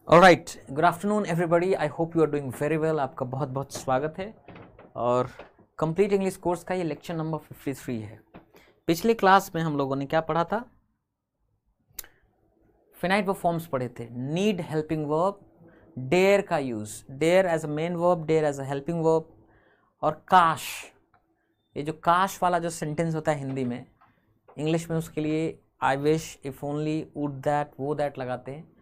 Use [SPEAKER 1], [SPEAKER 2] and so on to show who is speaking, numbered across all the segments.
[SPEAKER 1] Alright, good afternoon everybody. I hope you are doing very well. आपका बहुत बहुत स्वागत है और कंप्लीट इंग्लिश कोर्स का ये लेक्चर नंबर 53 है। पिछले क्लास में हम लोगों ने क्या पढ़ा था? फिनाइट वर्ब फॉर्म्स पढ़े थे। नीड हेल्पिंग वर्ब, डेयर का use, dare as a main verb, dare as a helping verb, और काश। ये जो काश वाला जो सेंटेंस होता है हिंदी में, इंग्लिश में उसके लिए I wish, if only, would that, वो दैट लगाते हैं।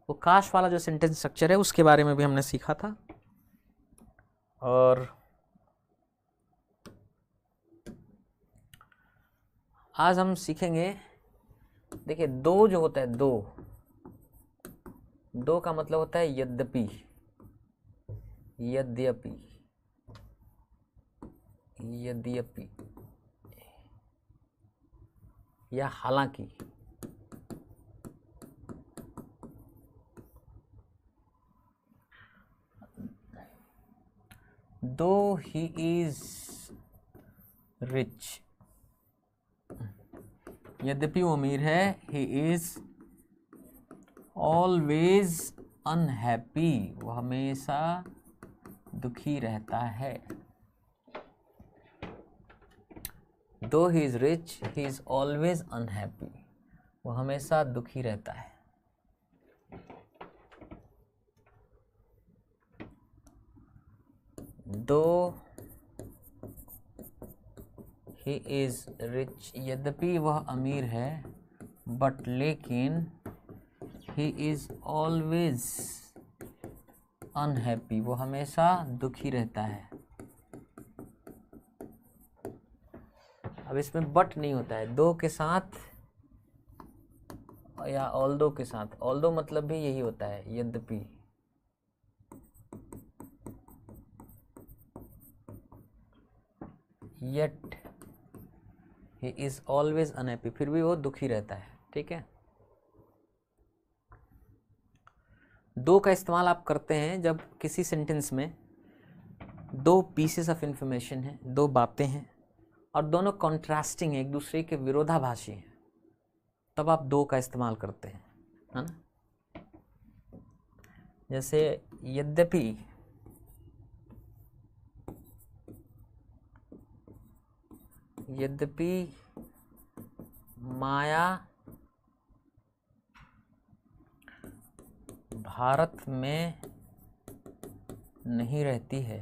[SPEAKER 1] वो काश वाला जो सेंटेंस स्ट्रक्चर है उसके बारे में भी हमने सीखा था। और आज हम सीखेंगे, देखिए, दो जो होता है, दो का मतलब होता है यद्यपि, यद्यपि, यद्यपि या हालांकि। दो ही इज रिच, यद्यपि वो अमीर है। ही इज ऑलवेज अनहैप्पी, वो हमेशा दुखी रहता है। दो he is rich, he is always unhappy, वो हमेशा दुखी रहता है। दो ही इज रिच, यद्यपि वह अमीर है, बट लेकिन ही इज ऑलवेज अनहैप्पी, वो हमेशा दुखी रहता है। अब इसमें बट नहीं होता है, दो के साथ या ऑल्दो के साथ। ऑल्दो मतलब भी यही होता है, यद्यपि। Yet he is always unhappy, फिर भी वो दुखी रहता है। ठीक है। दो का इस्तेमाल आप करते हैं जब किसी सेंटेंस में दो पीसेस ऑफ इंफॉर्मेशन है, दो बातें हैं और दोनों कॉन्ट्रास्टिंग है, एक दूसरे के विरोधाभासी हैं, तब आप दो का इस्तेमाल करते हैं, है ना। जैसे यद्यपि यद्यपि माया भारत में नहीं रहती है,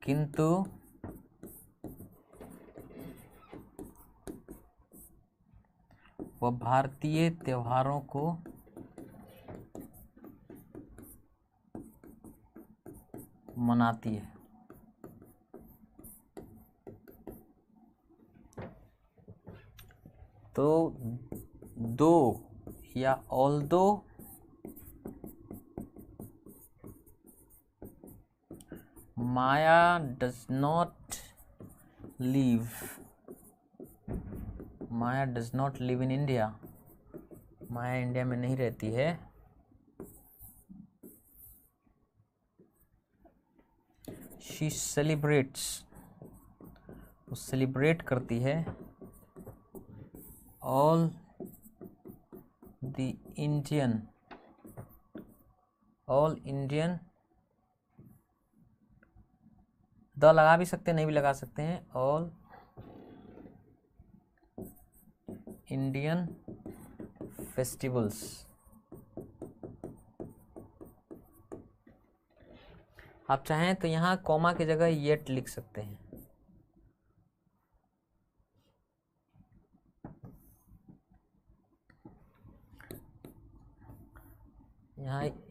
[SPEAKER 1] किंतु वह भारतीय त्योहारों को मनाती है। तो दो या although Maya does not live, Maya does not live in India, Maya India में नहीं रहती है, शी सेलिब्रेट्स, वो सेलिब्रेट करती है, all the Indian, all Indian, the लगा भी सकते हैं, नहीं भी लगा सकते हैं, ऑल इंडियन फेस्टिवल्स। आप चाहें तो यहाँ कॉमा की जगह येट लिख सकते हैं।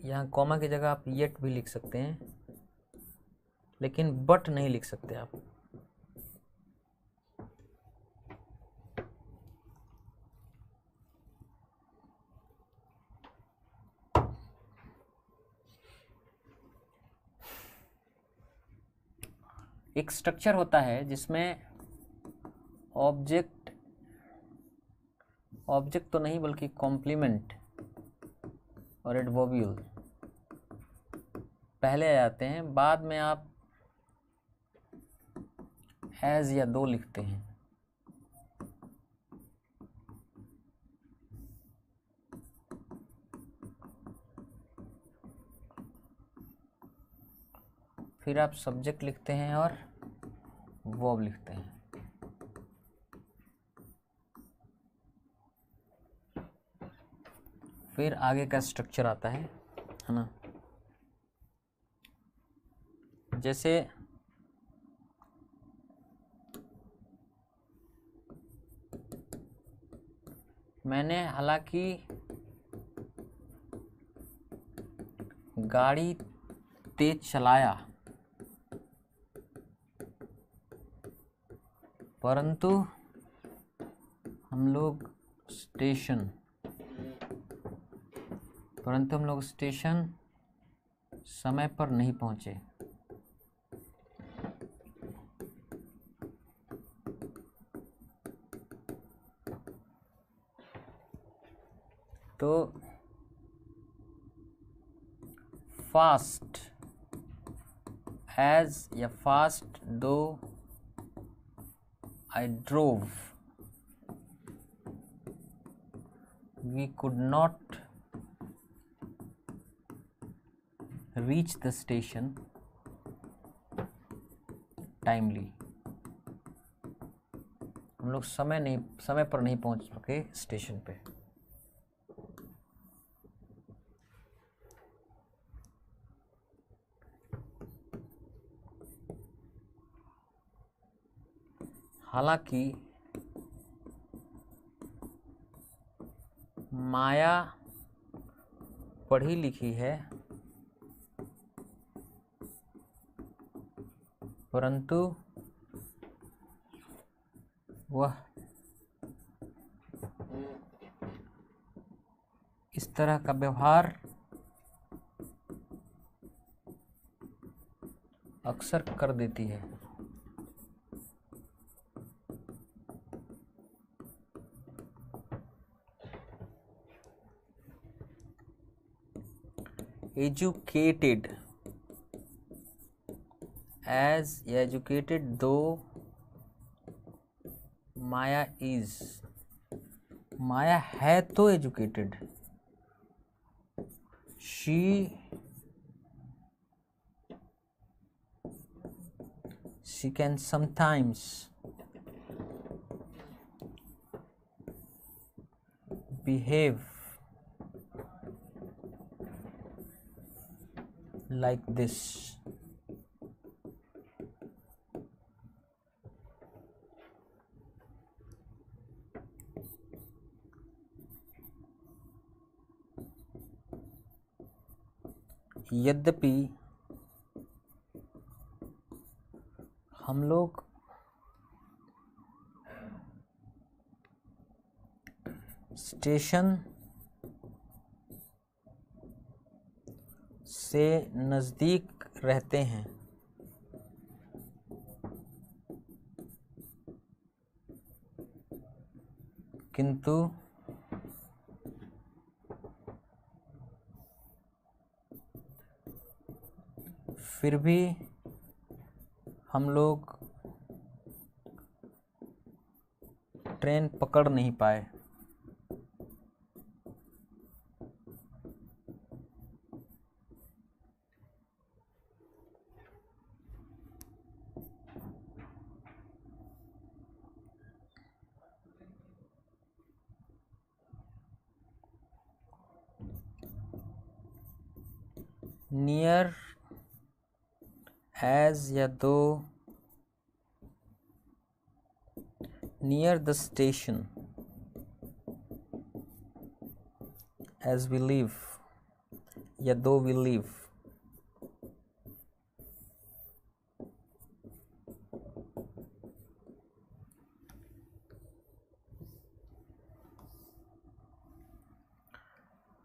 [SPEAKER 1] यहाँ कॉमा की जगह आप येट भी लिख सकते हैं, लेकिन बट नहीं लिख सकते आप। एक स्ट्रक्चर होता है जिसमें ऑब्जेक्ट तो नहीं बल्कि कॉम्प्लीमेंट और एडवर्बियल पहले आ जाते हैं, बाद में आप एज या दो लिखते हैं। फिर आप सब्जेक्ट लिखते हैं और वर्ब लिखते हैं। फिर आगे का स्ट्रक्चर आता है ना। जैसे मैंने हालांकि गाड़ी तेज चलाया, परंतु हम लोग स्टेशन समय पर नहीं पहुंचे। तो फास्ट एज या fast though I drove, we could not reach the station timely. हम लोग समय पर नहीं पहुंच सके स्टेशन पे। हालांकि माया पढ़ी लिखी है, परंतु वह इस तरह का व्यवहार अक्सर कर देती है। एजुकेटेड एज एजुकेटेड दो माया इज, माया है तो educated. she can sometimes behave like this। यद्यपि हम लोग स्टेशन से नज़दीक रहते हैं, किंतु फिर भी हम लोग ट्रेन पकड़ नहीं पाए। नियर एज या दो near the station as we live या though we live।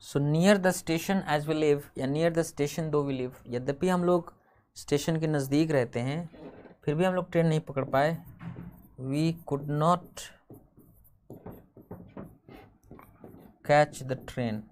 [SPEAKER 1] So near the station as we live या near the station though we live, यद्यपि हम लोग स्टेशन के नज़दीक रहते हैं फिर भी हम लोग ट्रेन नहीं पकड़ पाए। We could not catch the train.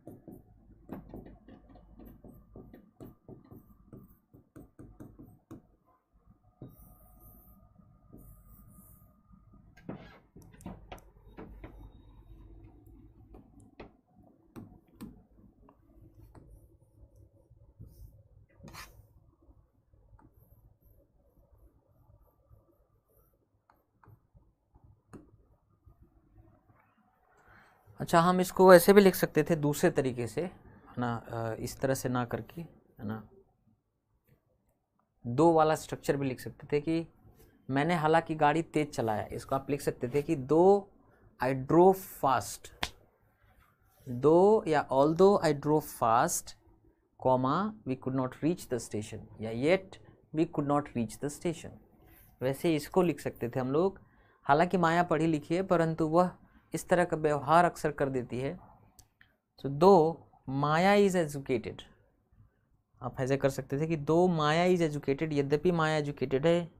[SPEAKER 1] अच्छा, हम इसको ऐसे भी लिख सकते थे दूसरे तरीके से, है ना, इस तरह से ना करके, है ना, दो वाला स्ट्रक्चर भी लिख सकते थे कि मैंने हालांकि गाड़ी तेज चलाया, इसको आप लिख सकते थे कि दो आई ड्रोव फास्ट, दो या although I drove fast, comma we could not reach the station, या yet we could not reach the station. वैसे इसको लिख सकते थे हम लोग। हालांकि माया पढ़ी लिखी है, परंतु वह इस तरह का व्यवहार अक्सर कर देती है। तो दो माया इज एजुकेटेड, आप ऐसे कर सकते थे कि दो माया इज एजुकेटेड, यद्यपि माया एजुकेटेड है,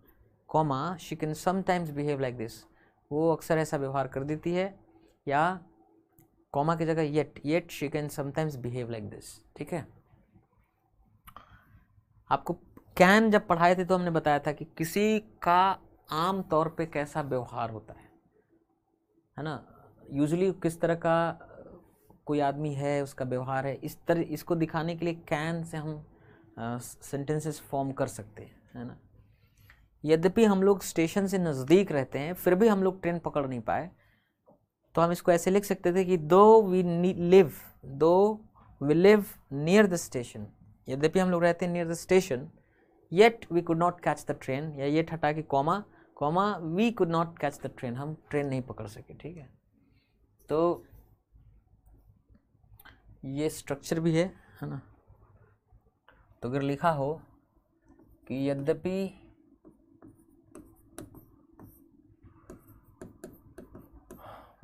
[SPEAKER 1] comma she can sometimes behave like this, वो अक्सर ऐसा व्यवहार कर देती है, या कॉमा की जगह yet she can sometimes behave like this. ठीक है, आपको कैन जब पढ़ाए थे तो हमने बताया था कि किसी का आम तौर पे कैसा व्यवहार होता है ना, यूजुअली किस तरह का कोई आदमी है, उसका व्यवहार है, इस तरह इसको दिखाने के लिए कैन से हम सेंटेंसेस फॉर्म कर सकते हैं, है ना। यद्यपि हम लोग स्टेशन से नज़दीक रहते हैं, फिर भी हम लोग ट्रेन पकड़ नहीं पाए, तो हम इसको ऐसे लिख सकते थे कि though we live near the station, यद्यपि हम लोग रहते हैं near the station, yet we could not catch the train, या येट हटा के comma we could not catch the train, हम ट्रेन नहीं पकड़ सके। ठीक है, तो ये स्ट्रक्चर भी है ना। तो अगर लिखा हो कि यद्यपि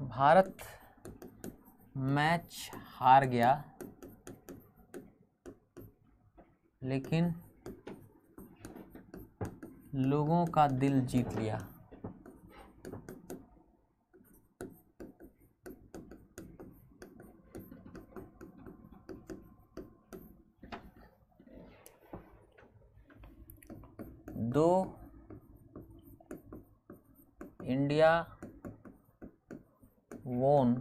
[SPEAKER 1] भारत मैच हार गया, लेकिन लोगों का दिल जीत लिया, दो इंडिया वोन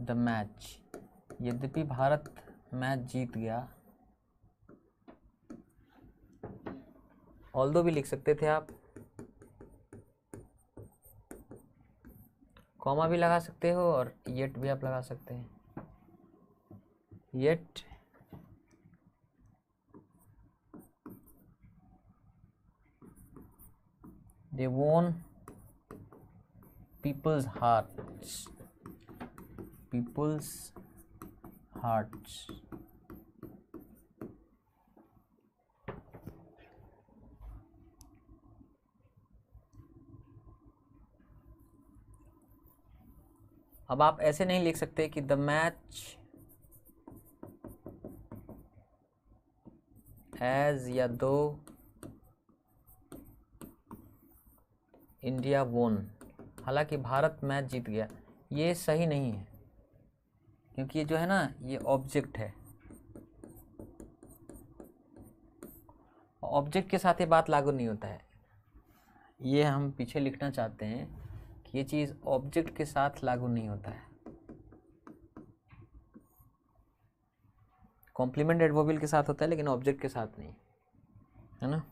[SPEAKER 1] द मैच, यद्यपि भारत मैच जीत गया, ऑल्दो भी लिख सकते थे आप, कॉमा भी लगा सकते हो और येट भी आप लगा सकते हैं, yet they won people's hearts, अब आप ऐसे नहीं लिख सकते कि द मैच एज, या दो इंडिया वोन, हालांकि भारत मैच जीत गया, ये सही नहीं है, क्योंकि ये जो है ना, ये ऑब्जेक्ट है, ऑब्जेक्ट के साथ ये बात लागू नहीं होता है। ये हम पीछे लिखना चाहते हैं कि ये चीज़ ऑब्जेक्ट के साथ लागू नहीं होता है, कॉम्प्लीमेंट एडवर्बियल के साथ होता है, लेकिन ऑब्जेक्ट के साथ नहीं, है ना।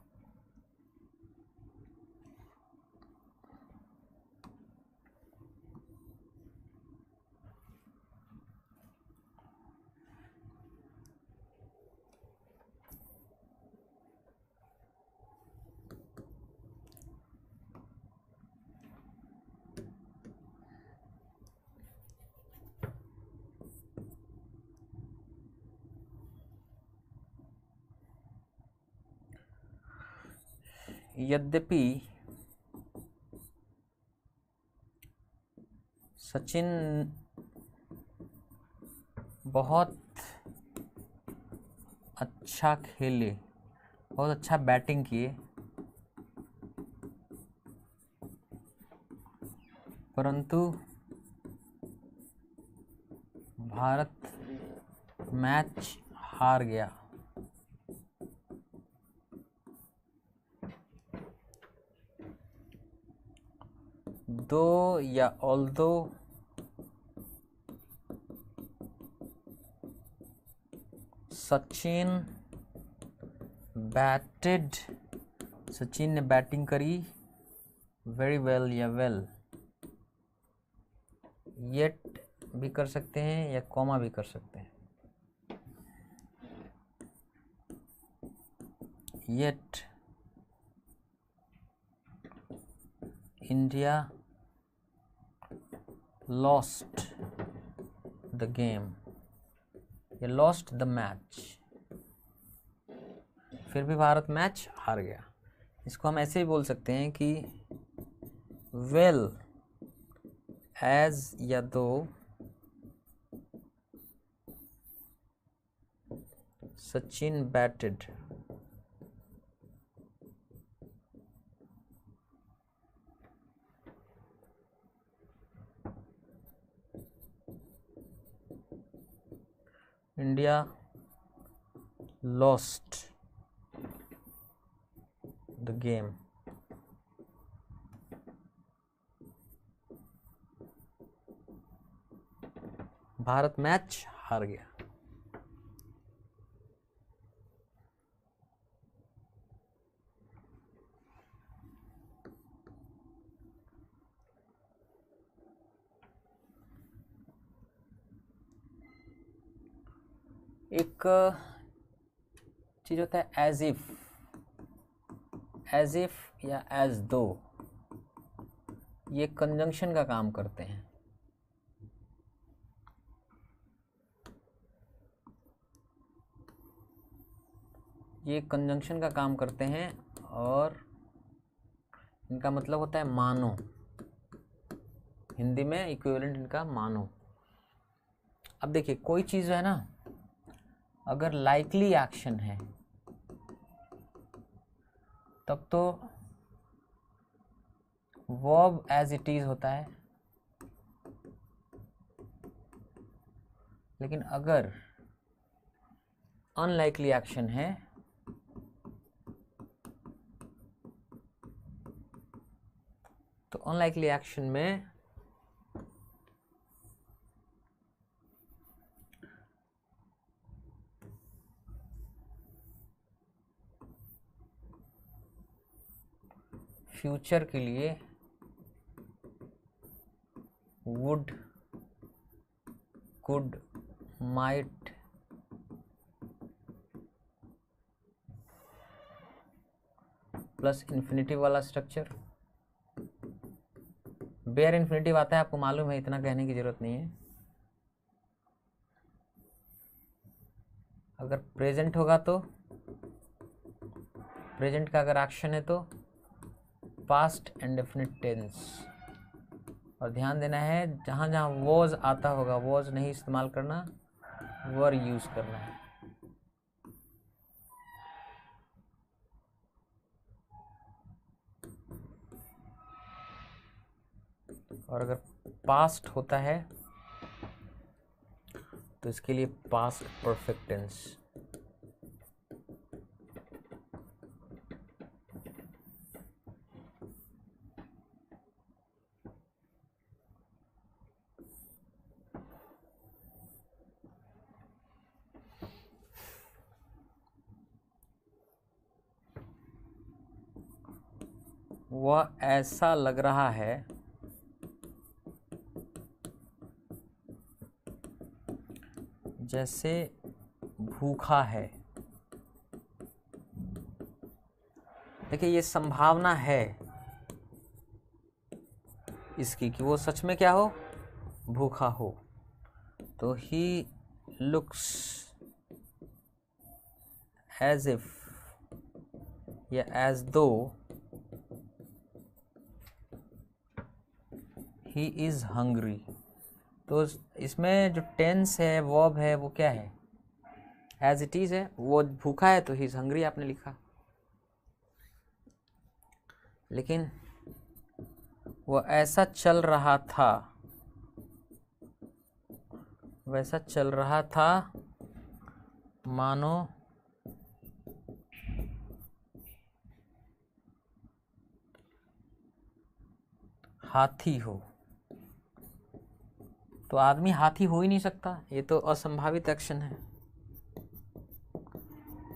[SPEAKER 1] यद्यपि सचिन बहुत अच्छा खेले, बहुत अच्छा बैटिंग किए, परंतु भारत मैच हार गया, दो या ऑल्दो सचिन बैटेड, सचिन ने बैटिंग करी वेरी वेल या वेल, येट भी कर सकते हैं या कॉमा भी कर सकते हैं। Yet India lost the game या lost the match, फिर भी भारत मैच हार गया। इसको हम ऐसे ही बोल सकते हैं कि well as या दो Sachin batted India lost the game। Bharat match हार गया। एक चीज होता है एज इफ या एज दो, ये कंजंक्शन का काम करते हैं। ये कंजंक्शन का काम करते हैं और इनका मतलब होता है मानो। हिंदी में इक्विवेलेंट इनका मानो। अब देखिए कोई चीज़ है ना, अगर लाइकली एक्शन है तब तो वर्ब एज इट इज होता है, लेकिन अगर अनलाइकली एक्शन है तो अनलाइकली एक्शन में फ्यूचर के लिए would, could, might, plus infinitive वाला स्ट्रक्चर। बेयर इन्फिनिटिव आता है, आपको मालूम है, इतना कहने की जरूरत नहीं है। अगर प्रेजेंट होगा तो प्रेजेंट का अगर एक्शन है तो पास्ट इंडेफिनिट टेंस। और ध्यान देना है जहाँ जहाँ वॉज आता होगा वॉज नहीं इस्तेमाल करना, वर यूज करना है। और अगर पास्ट होता है तो इसके लिए पास्ट परफेक्ट टेंस। वह ऐसा लग रहा है जैसे भूखा है। देखिए ये संभावना है इसकी कि वो सच में क्या हो, भूखा हो। तो ही लुक्स एज इफ या एज दो ही इज हंग्री। तो इसमें जो टेंस है वर्ब है वो क्या है, एज इट इज है। वो भूखा है तो ही इज हंग्री आपने लिखा, लेकिन वो ऐसा चल रहा था, वैसा चल रहा था मानो हाथी हो। तो आदमी हाथी हो ही नहीं सकता, ये तो असंभावित एक्शन है,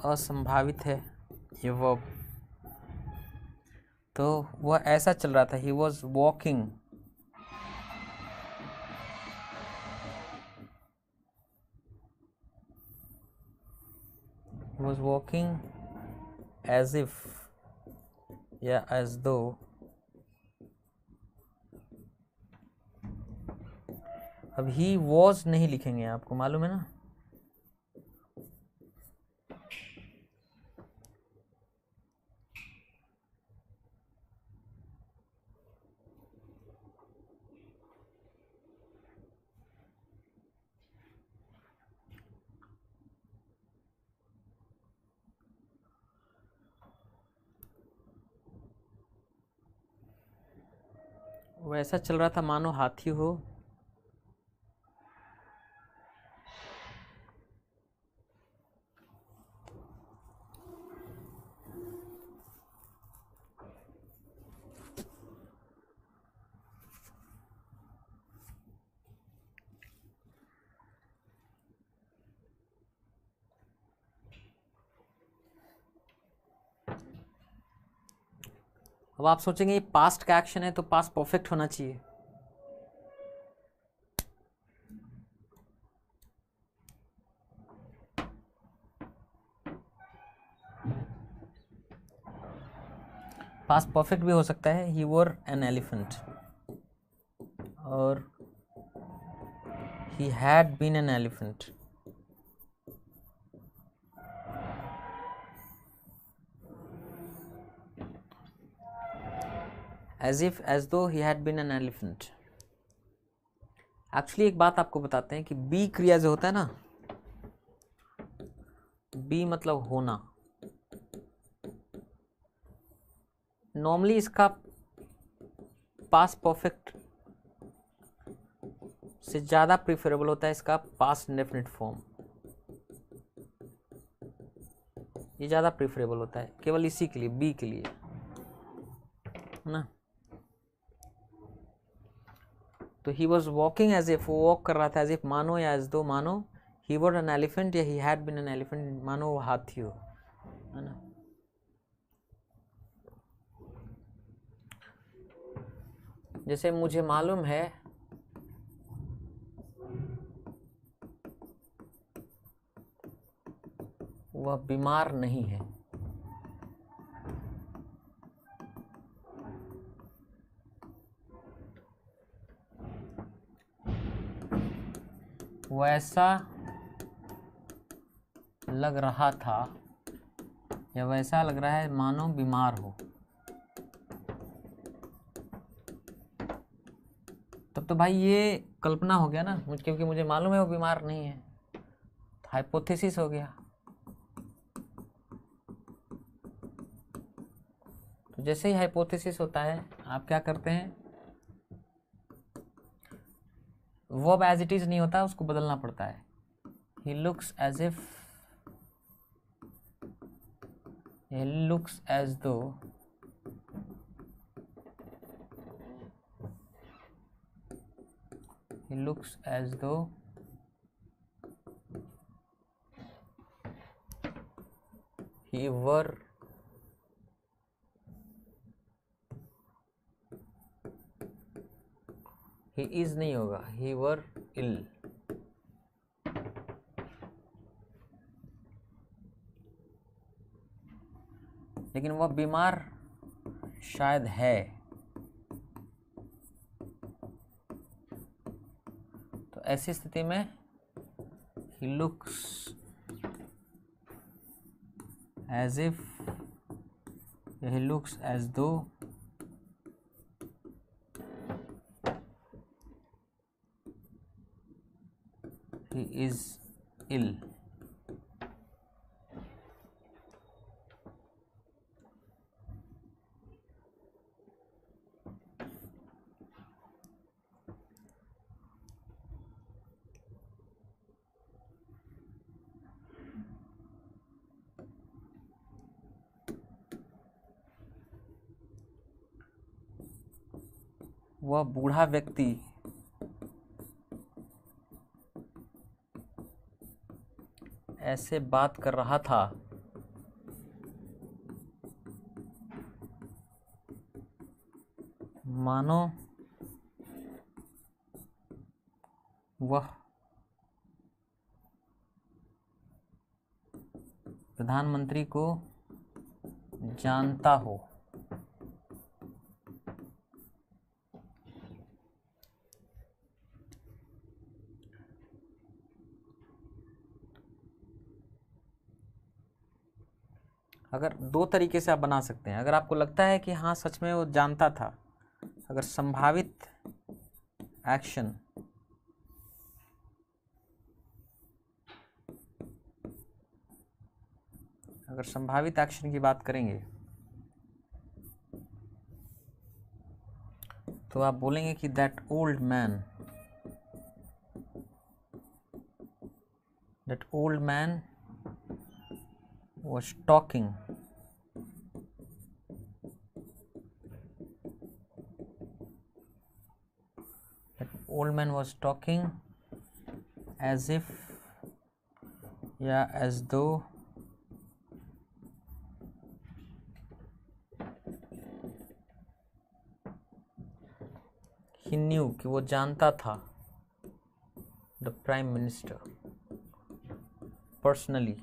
[SPEAKER 1] असंभावित है ये वर्ब। तो वह ऐसा चल रहा था, ही was walking was walking as if या as though अब he was नहीं लिखेंगे, आपको मालूम है ना। वैसा चल रहा था मानो हाथी हो। अब आप सोचेंगे ये पास्ट का एक्शन है तो पास्ट परफेक्ट होना चाहिए। पास्ट परफेक्ट भी हो सकता है, ही वर एन एलिफेंट और he had been an elephant. as if as though he had been an elephant। Actually एक बात आपको बताते हैं कि बी क्रिया जो होता है ना, बी मतलब होना, नॉर्मली इसका पास्ट परफेक्ट से ज़्यादा प्रिफरेबल होता है इसका पास्ट इंडेफिनिट फॉर्म। ये ज़्यादा प्रिफरेबल होता है केवल इसी के लिए, बी के लिए, है ना। तो he was walking as if, वो वॉक कर रहा था एज इफ मानो या एज दो मानो ही वर एन एलिफेंट या he had been an elephant, मानो वो हाथी हो, है ना। जैसे मुझे मालूम है वह बीमार नहीं है। वैसा लग रहा था या वैसा लग रहा है मानो बीमार हो। तब तो भाई ये कल्पना हो गया ना, क्योंकि मुझे मालूम है वो बीमार नहीं है, तो हाइपोथेसिस हो गया। तो जैसे ही हाइपोथेसिस होता है आप क्या करते हैं, वर्ब एज इट इज नहीं होता, उसको बदलना पड़ता है। He looks as if, he looks as though he looks as though he were he is नहीं होगा, he were ill। लेकिन वह बीमार शायद है। तो ऐसी स्थिति में he looks as if, he looks as though he is ill। वह बूढ़ा व्यक्ति ऐसे बात कर रहा था मानो वह प्रधानमंत्री को जानता हो। अगर दो तरीके से आप बना सकते हैं, अगर आपको लगता है कि हाँ सच में वो जानता था, अगर संभावित एक्शन की बात करेंगे तो आप बोलेंगे कि that old man was talking as if, as though he knew, कि वो जानता था the prime minister personally।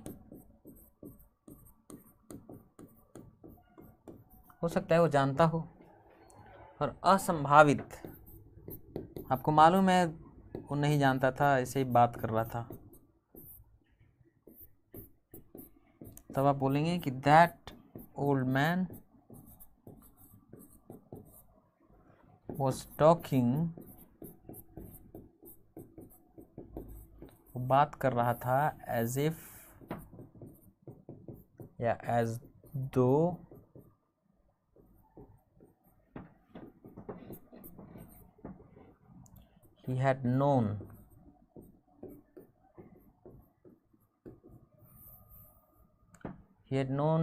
[SPEAKER 1] हो सकता है वो जानता हो। और असंभावित, आपको मालूम है वो नहीं जानता था, ऐसे ही बात कर रहा था, तब आप बोलेंगे कि that old man was talking, वो बात कर रहा था as if या as though he had known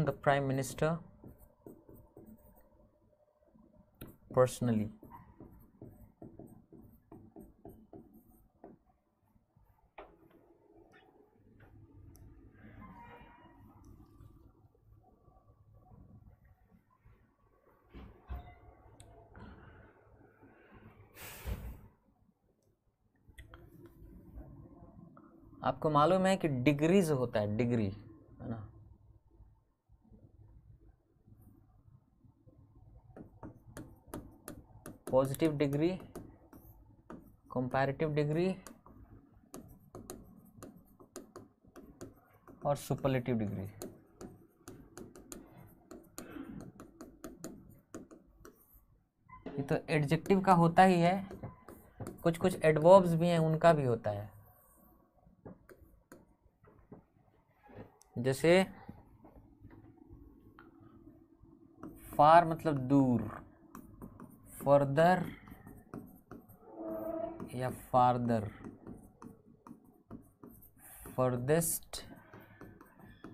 [SPEAKER 1] the prime minister personally। आपको मालूम है कि डिग्रीज होता है, डिग्री है ना, पॉजिटिव डिग्री, कंपैरेटिव डिग्री और सुपरलेटिव डिग्री। ये तो एडजेक्टिव का होता ही है, कुछ कुछ एडवर्ब्स भी हैं, उनका भी होता है। जैसे फार मतलब दूर, फर्दर या फार्दर, फर्देस्ट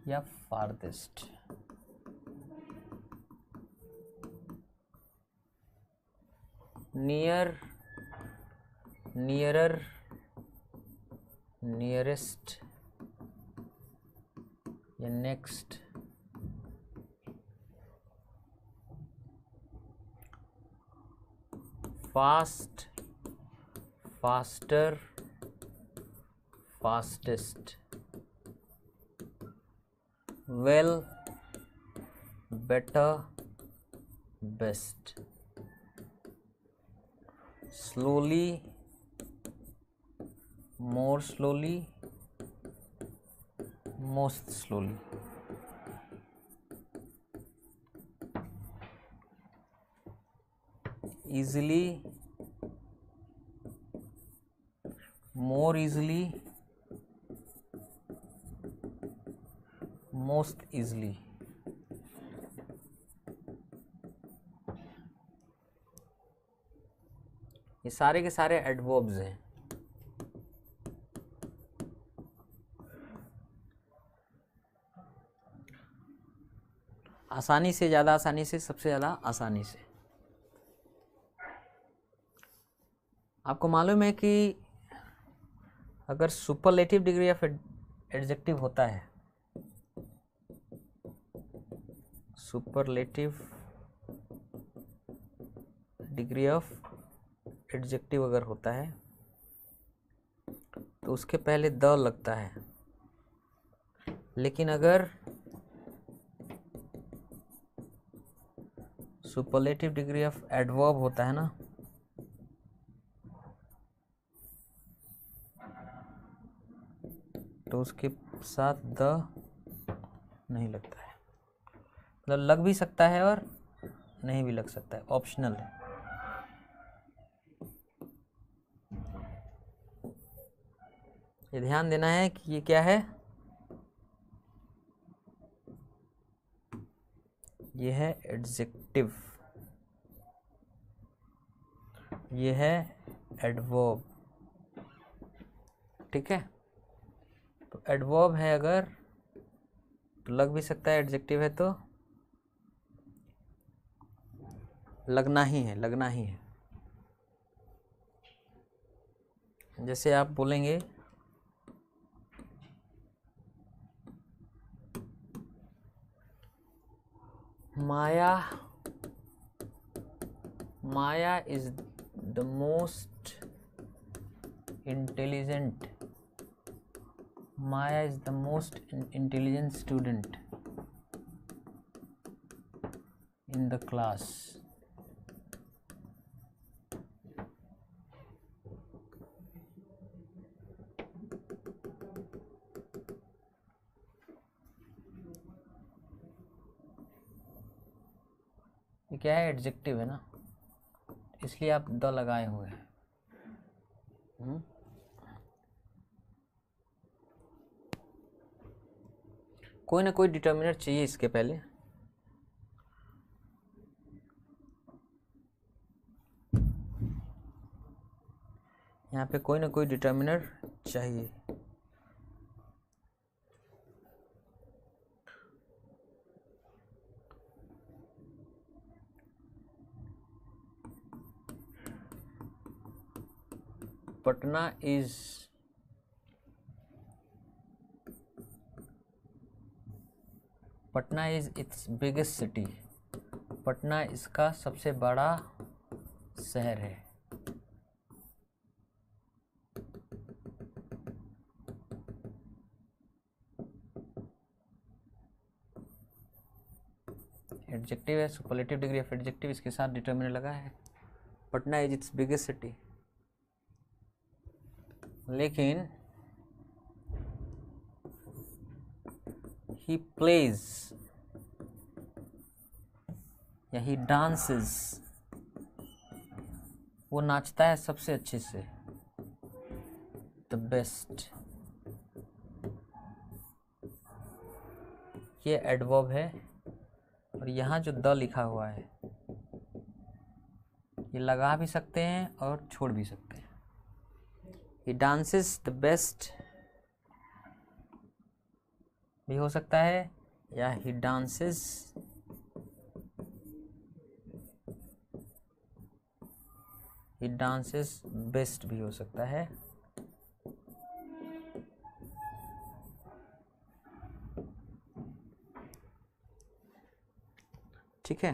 [SPEAKER 1] या फार्देस्ट। नियर, नियरर, नियरेस्ट या next. Fast, faster, fastest. Well, better, best. Slowly, मोर slowly, most slowly. easily, more easily, most easily। ये सारे के सारे एडवर्ब्स हैं। आसानी से, ज़्यादा आसानी से, सबसे ज़्यादा आसानी से। आपको मालूम है कि अगर सुपरलेटिव डिग्री ऑफ एडजेक्टिव होता है, सुपरलेटिव डिग्री ऑफ एडजेक्टिव अगर होता है तो उसके पहले द लगता है, लेकिन अगर सुपरलेटिव डिग्री ऑफ एडवर्ब होता है ना, तो उसके साथ द नहीं लगता है, मतलब लग भी सकता है और नहीं भी लग सकता है, ऑप्शनल है। ये ध्यान देना है कि ये क्या है, ये है एडजेक्टिव, ये है एडवर्ब, ठीक है। तो एडवर्ब है अगर तो लग भी सकता है, एडजेक्टिव है तो लगना ही है, लगना ही है। जैसे आप बोलेंगे Maya, Maya is the most intelligent, Maya is the most intelligent student in the class. ये क्या है, एडजेक्टिव है ना, इसलिए आप द लगाए हुए हैं। कोई ना कोई डिटर्मिनर चाहिए इसके पहले। यहाँ पे कोई ना कोई डिटर्मिनर चाहिए। Patna is it's biggest city, Patna इसका सबसे बड़ा शहर है। एडजेक्टिव है, सुपरलेटिव डिग्री ऑफ एडजेक्टिव, इसके साथ डिटर्मिनर लगा है, Patna is it's biggest city. लेकिन he plays या he dances, वो नाचता है सबसे अच्छे से, the best, ये एडवर्ब है। और यहाँ जो द लिखा हुआ है ये लगा भी सकते हैं और छोड़ भी सकते हैं। he dances the best भी हो सकता है, या he dances बेस्ट भी हो सकता है। ठीक है,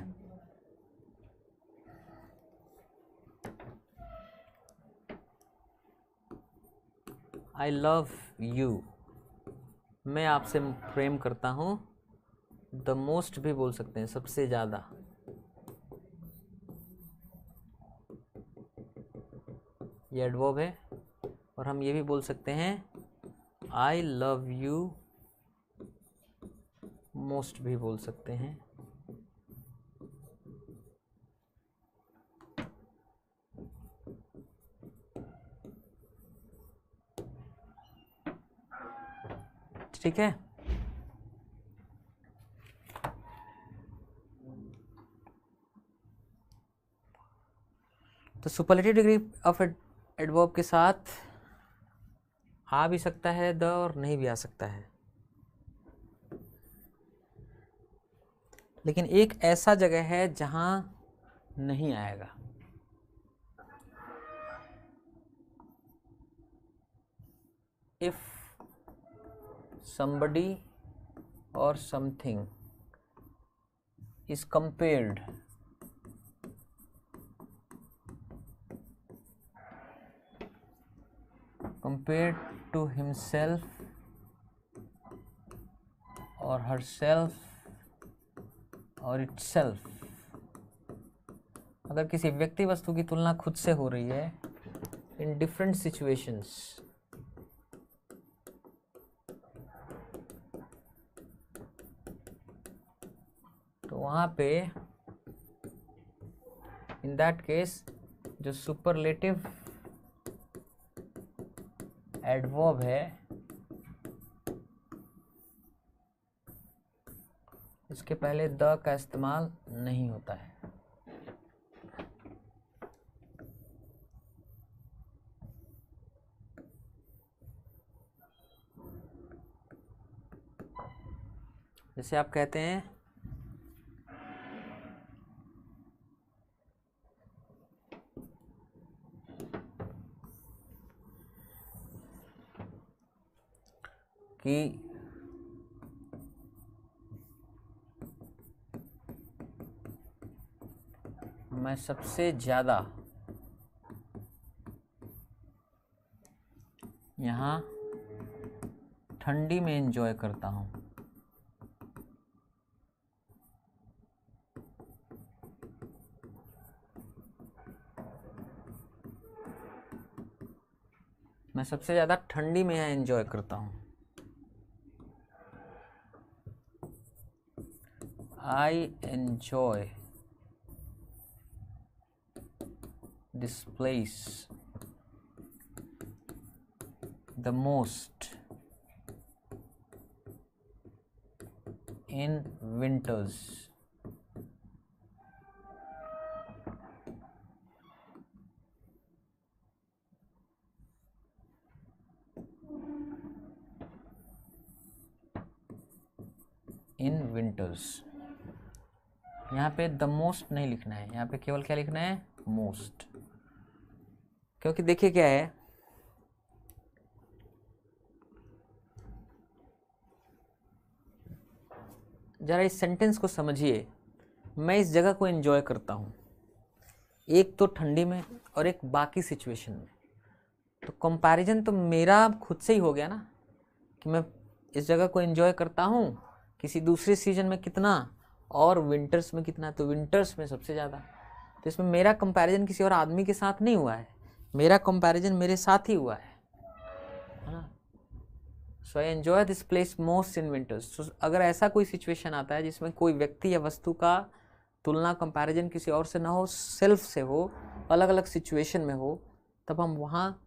[SPEAKER 1] आई लव यू, मैं आपसे प्रेम करता हूँ, द मोस्ट भी बोल सकते हैं, सबसे ज़्यादा। ये एडवर्ब है। और हम ये भी बोल सकते हैं आई लव यू मोस्ट भी बोल सकते हैं। ठीक है, तो सुपरलेटिव डिग्री ऑफ एडवर्ब के साथ आ भी सकता है द और नहीं भी आ सकता है। लेकिन एक ऐसा जगह है जहां नहीं आएगा, if somebody or something is compared to himself or herself or itself, अगर किसी व्यक्ति वस्तु की तुलना खुद से हो रही है इन डिफरेंट सिचुएशंस, तो वहाँ पे इन दैट केस जो सुपरलेटिव एडवर्ब है इसके पहले द का इस्तेमाल नहीं होता है। जैसे आप कहते हैं कि मैं सबसे ज़्यादा यहाँ ठंडी में एंजॉय करता हूँ। मैं सबसे ज़्यादा ठंडी में यहाँ एंजॉय करता हूँ। I enjoy this place the most in winters. In winters. यहाँ पे द मोस्ट नहीं लिखना है, यहाँ पे केवल क्या लिखना है, मोस्ट। क्योंकि देखिए क्या है, जरा इस सेंटेंस को समझिए। मैं इस जगह को एंजॉय करता हूँ, एक तो ठंडी में और एक बाकी सिचुएशन में। तो कंपैरिजन तो मेरा खुद से ही हो गया ना कि मैं इस जगह को एंजॉय करता हूँ किसी दूसरे सीजन में कितना और विंटर्स में कितना, तो विंटर्स में सबसे ज़्यादा। तो इसमें मेरा कंपैरिजन किसी और आदमी के साथ नहीं हुआ है, मेरा कंपैरिजन मेरे साथ ही हुआ है ना। So I enjoy this place most in winters. तो अगर ऐसा कोई सिचुएशन आता है जिसमें कोई व्यक्ति या वस्तु का तुलना कंपैरिजन किसी और से ना हो, सेल्फ से हो, अलग अलग सिचुएशन में हो, तब हम वहाँ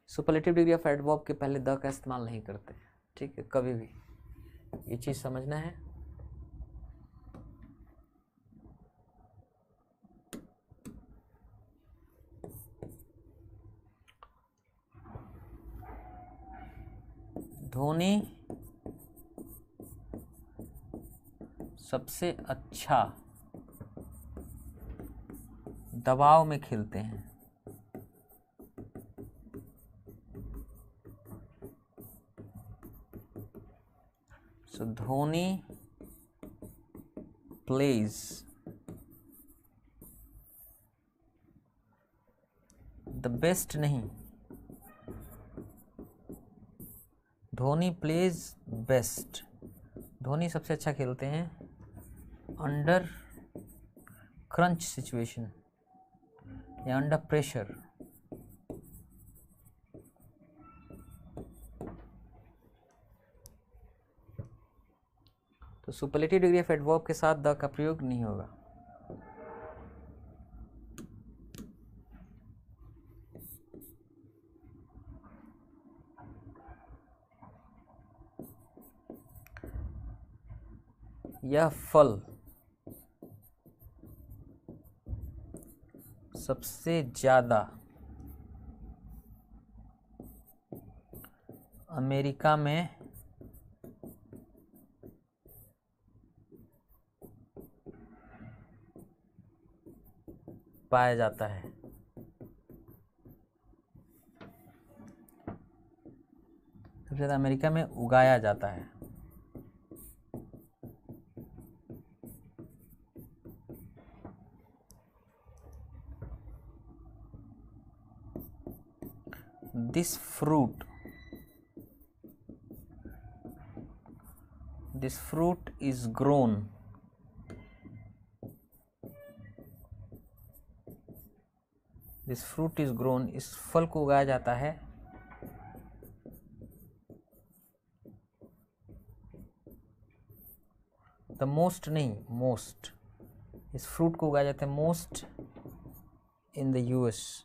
[SPEAKER 1] सुपरलेटिव डिग्री ऑफ एडवर्ब के पहले द का इस्तेमाल नहीं करते। ठीक है, कभी भी ये चीज़ समझना है। धोनी सबसे अच्छा दबाव में खेलते हैं। सो धोनी प्लेज द बेस्ट नहीं, धोनी प्लेज बेस्ट। धोनी सबसे अच्छा खेलते हैं अंडर क्रंच सिचुएशन या अंडर प्रेशर। तो सुपरलेटिव डिग्री ऑफ एडवर्ब के साथ द का प्रयोग नहीं होगा। यह फल सबसे ज़्यादा अमेरिका में पाया जाता है। सबसे ज़्यादा अमेरिका में उगाया जाता है। This fruit is grown this fruit is grown, इस फल को उगाया जाता है द मोस्ट नहीं, मोस्ट, इस फ्रूट को उगाया जाता है मोस्ट इन द यूएस।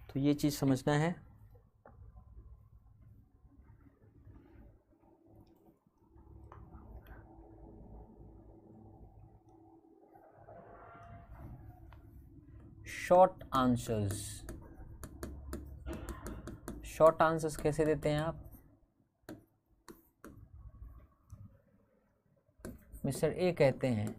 [SPEAKER 1] तो ये चीज़ समझना है। शॉर्ट आंसर्स, शॉर्ट आंसर्स कैसे देते हैं आप? मिस्टर ए कहते हैं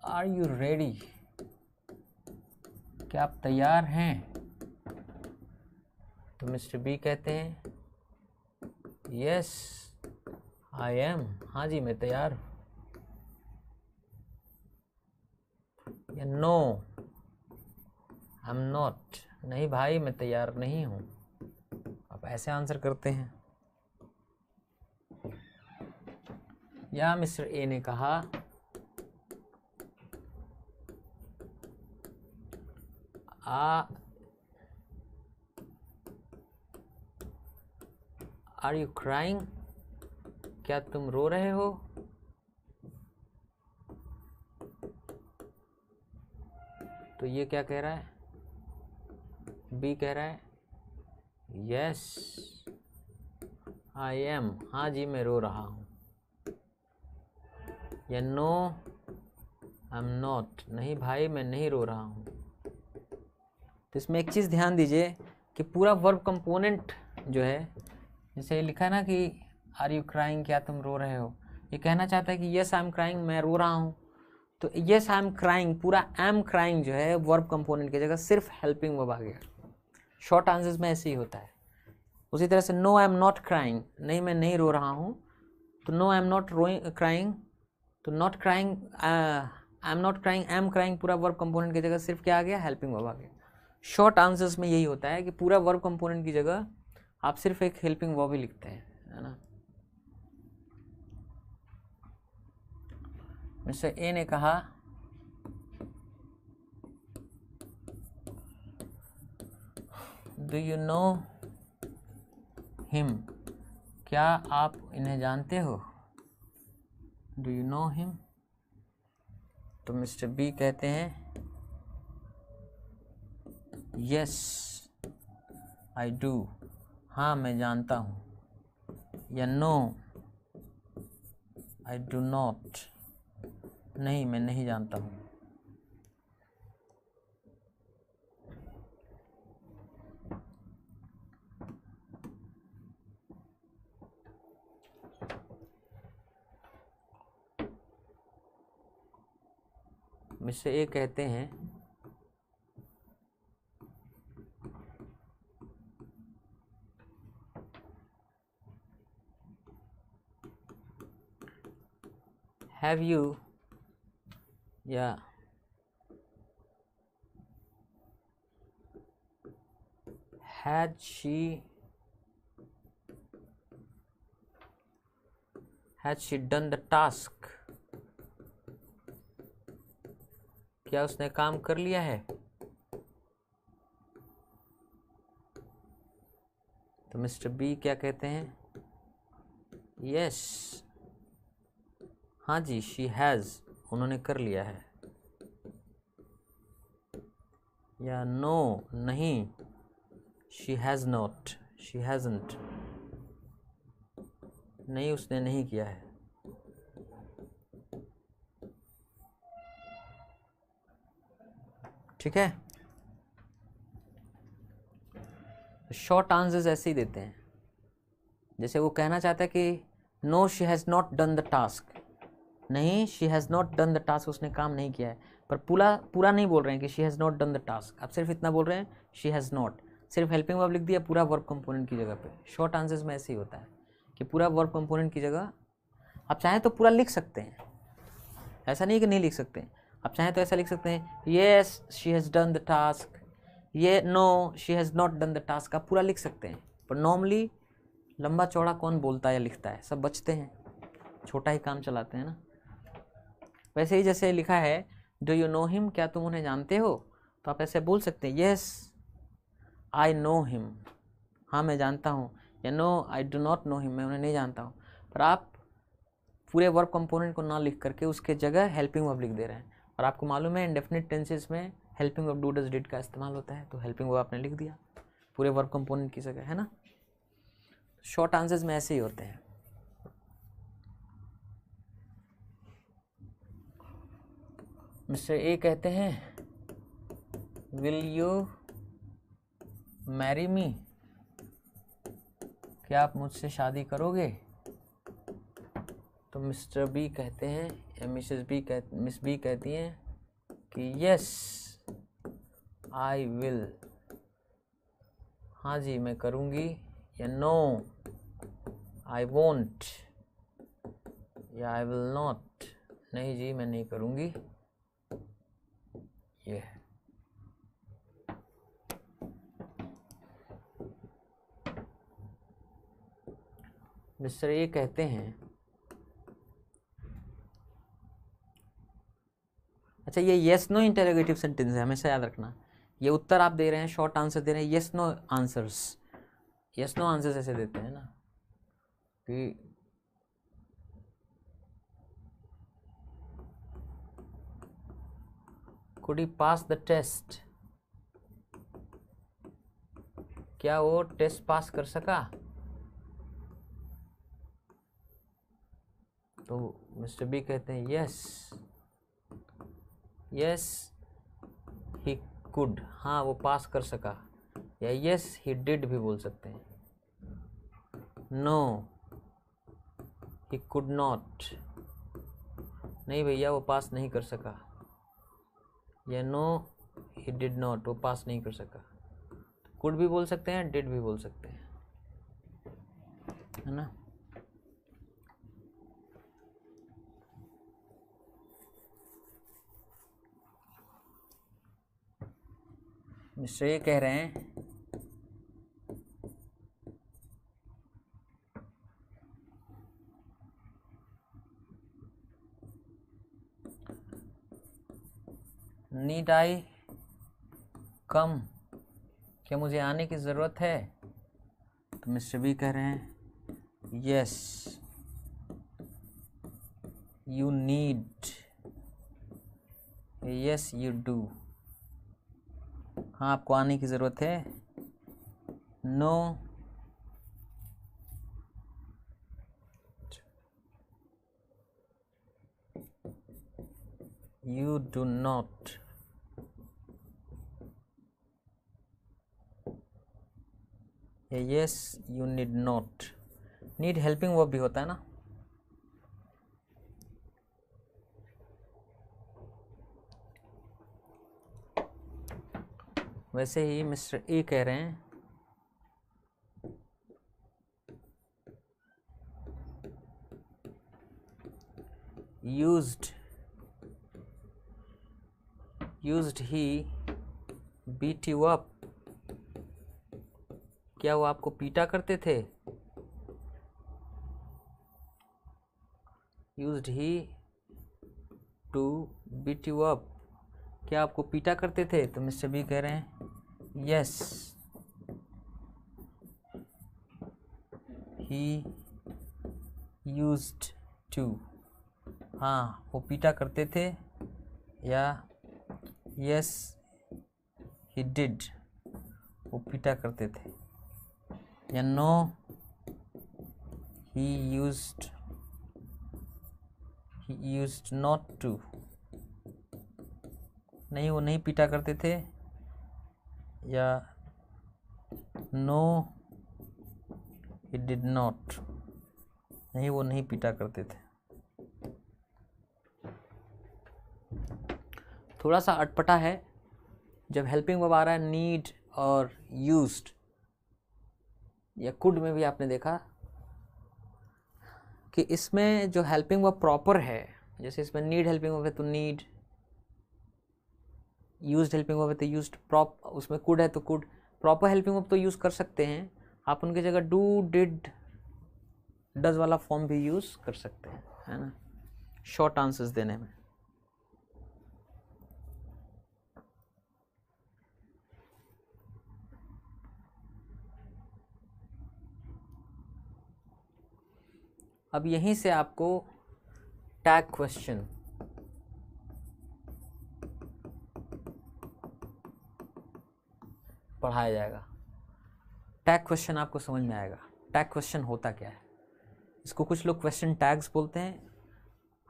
[SPEAKER 1] आर यू रेडी, क्या आप तैयार हैं? तो मिस्टर बी कहते हैं यस आई एम, हाँ जी मैं तैयार हूँ। या नो आई एम नॉट, नहीं भाई मैं तैयार नहीं हूँ। आप ऐसे आंसर करते हैं। या मिस्टर ए ने कहा आर यू क्राइंग, क्या तुम रो रहे हो? तो ये क्या कह रहा है? बी कह रहा है यस आई एम, हाँ जी मैं रो रहा हूँ। या नो आई एम नॉट, नहीं भाई मैं नहीं रो रहा हूँ। तो इसमें एक चीज़ ध्यान दीजिए कि पूरा वर्ब कंपोनेंट जो है, जैसे लिखा है ना कि आर यू क्राइंग, क्या तुम रो रहे हो, ये कहना चाहता है कि यस आई एम क्राइंग, मैं रो रहा हूँ। तो यस आई एम क्राइंग, पूरा आई एम क्राइंग जो है वर्ब कंपोनेंट की जगह सिर्फ हेल्पिंग वर्ब आ गया। शॉर्ट आंसर्स में ऐसे ही होता है। उसी तरह से no I am not crying, नहीं मैं नहीं रो रहा हूँ, तो no I am not crying, तो not crying, I am not crying, I am crying, पूरा वर्ब कंपोनेंट की जगह सिर्फ क्या आ गया? हेल्पिंग वर्ब आ गया। शॉर्ट आंसर्स में यही होता है कि पूरा वर्ब कंपोनेंट की जगह आप सिर्फ एक हेल्पिंग वर्ब ही लिखते हैं, है ना। मिस्टर ए ने कहा डू यू नो हिम, क्या आप इन्हें जानते हो? Do you know him? तो मिस्टर बी कहते हैं यस आई डू, हाँ मैं जानता हूँ। या नो आई डू नॉट, नहीं मैं नहीं जानता हूँ। मिस्टर ए कहते हैं हैव यू, या had she done the task, क्या उसने काम कर लिया है? तो मिस्टर बी क्या कहते हैं? यस हाँ जी शी हैज़, उन्होंने कर लिया है। या नो नहीं शी हैज़ नॉट, शी हैज़न्ट, नहीं उसने नहीं किया है। ठीक है, शॉर्ट आंसर्स ऐसे ही देते हैं। जैसे वो कहना चाहता है कि no she has not done the task, नहीं, she has not done the task, उसने काम नहीं किया है, पर पूरा पूरा नहीं बोल रहे हैं कि she has not done the task, आप सिर्फ इतना बोल रहे हैं शी हैज़ नॉट, सिर्फ हेल्पिंग वर्ब लिख दिया पूरा वर्ब कंपोनेंट की जगह पे। शॉर्ट आंसर्स में ऐसे ही होता है कि पूरा वर्ब कंपोनेंट की जगह आप चाहें तो पूरा लिख सकते हैं, ऐसा नहीं कि नहीं लिख सकते हैं, आप चाहें तो ऐसा लिख सकते हैं yes she has done the task, ये no she has not done the task, आप पूरा लिख सकते हैं। पर नॉर्मली लंबा चौड़ा कौन बोलता है या लिखता है, सब बचते हैं, छोटा ही काम चलाते हैं ना। वैसे ही जैसे लिखा है डू यू नो हिम, क्या तुम उन्हें जानते हो, तो आप ऐसे बोल सकते हैं येस आई नो हिम, हाँ मैं जानता हूँ, या no I do not know him, मैं उन्हें नहीं जानता हूँ। पर आप पूरे वर्ब कंपोनेंट को ना लिख करके उसके जगह हेल्पिंग वर्ब लिख दे रहे हैं, और आपको मालूम है इंडेफिनिट टेंसेस में helping verb do does did का इस्तेमाल होता है, तो हेल्पिंग वर्ब आपने लिख दिया पूरे वर्ब कंपोनेंट की जगह, है ना। शॉर्ट आंसर्स में ऐसे ही होते हैं। मिस्टर ए कहते हैं विल यू मैरी मी, क्या आप मुझसे शादी करोगे, तो मिस्टर बी कहते हैं या मिस बी कहती हैं कि यस आई विल, हाँ जी मैं करूँगी, या नो आई वोंट, या आई विल नॉट, नहीं जी मैं नहीं करूँगी। ये मिस्टर ए कहते हैं, अच्छा ये येस नो इंटेरोगेटिव सेंटेंस है, हमेशा याद रखना, ये उत्तर आप दे रहे हैं, शॉर्ट आंसर दे रहे हैं, yes no answers, yes no answers ऐसे देते हैं ना कि could he pass the test, क्या वो टेस्ट पास कर सका, तो मिस्टर बी कहते हैं यस यस ही कुड, हाँ वो पास कर सका, या यस ही डिड भी बोल सकते हैं। नो ही कुड नॉट, नहीं भैया वो पास नहीं कर सका, या नो ही डिड नॉट, वो पास नहीं कर सका। कुड भी बोल सकते हैं, डिड भी बोल सकते हैं, है ना। मिस्टर ये कह रहे हैं नीड आई कम, क्या मुझे आने की ज़रूरत है, तो मिस्टर बी कह रहे हैं yes you need, yes you do, हाँ आपको आने की ज़रूरत है, no you do not, yes you need not. Need helping verb भी होता है ना, वैसे ही मिस्टर ए कह रहे हैं used he beat you up, क्या वो आपको पीटा करते थे, used he to beat you up, क्या आपको पीटा करते थे, तो मिस्टर बी कह रहे हैं यस ही यूज्ड टू, हाँ वो पीटा करते थे, या यस ही डिड, वो पीटा करते थे, या no he used not to, नहीं वो नहीं पीटा करते थे, या नो ही डिड नॉट, नहीं वो नहीं पीटा करते थे। थोड़ा सा अटपटा है जब हेल्पिंग वर्ब आ रहा है नीड और यूज्ड या कुड में भी आपने देखा कि इसमें जो हेल्पिंग वर्ब प्रॉपर है, जैसे इसमें नीड हेल्पिंग वर्ब है तो नीड, यूज्ड हेल्पिंग वर्ब है तो यूज्ड, उसमें कुड है तो कुड, प्रॉपर हेल्पिंग वर्ब तो यूज़ कर सकते हैं आप, उनकी जगह डू डिड डज वाला फॉर्म भी यूज़ कर सकते हैं, है ना, शॉर्ट आंसर्स देने में। अब यहीं से आपको टैग क्वेश्चन पढ़ाया जाएगा। टैग क्वेश्चन आपको समझ में आएगा। टैग क्वेश्चन होता क्या है, इसको कुछ लोग क्वेश्चन टैग्स बोलते हैं,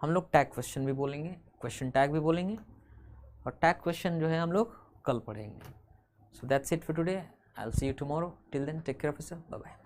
[SPEAKER 1] हम लोग टैग क्वेश्चन भी बोलेंगे, क्वेश्चन टैग भी बोलेंगे, और टैग क्वेश्चन जो है हम लोग कल पढ़ेंगे। So that's it for today, I will see you tomorrow, till then take care of yourself, bye bye.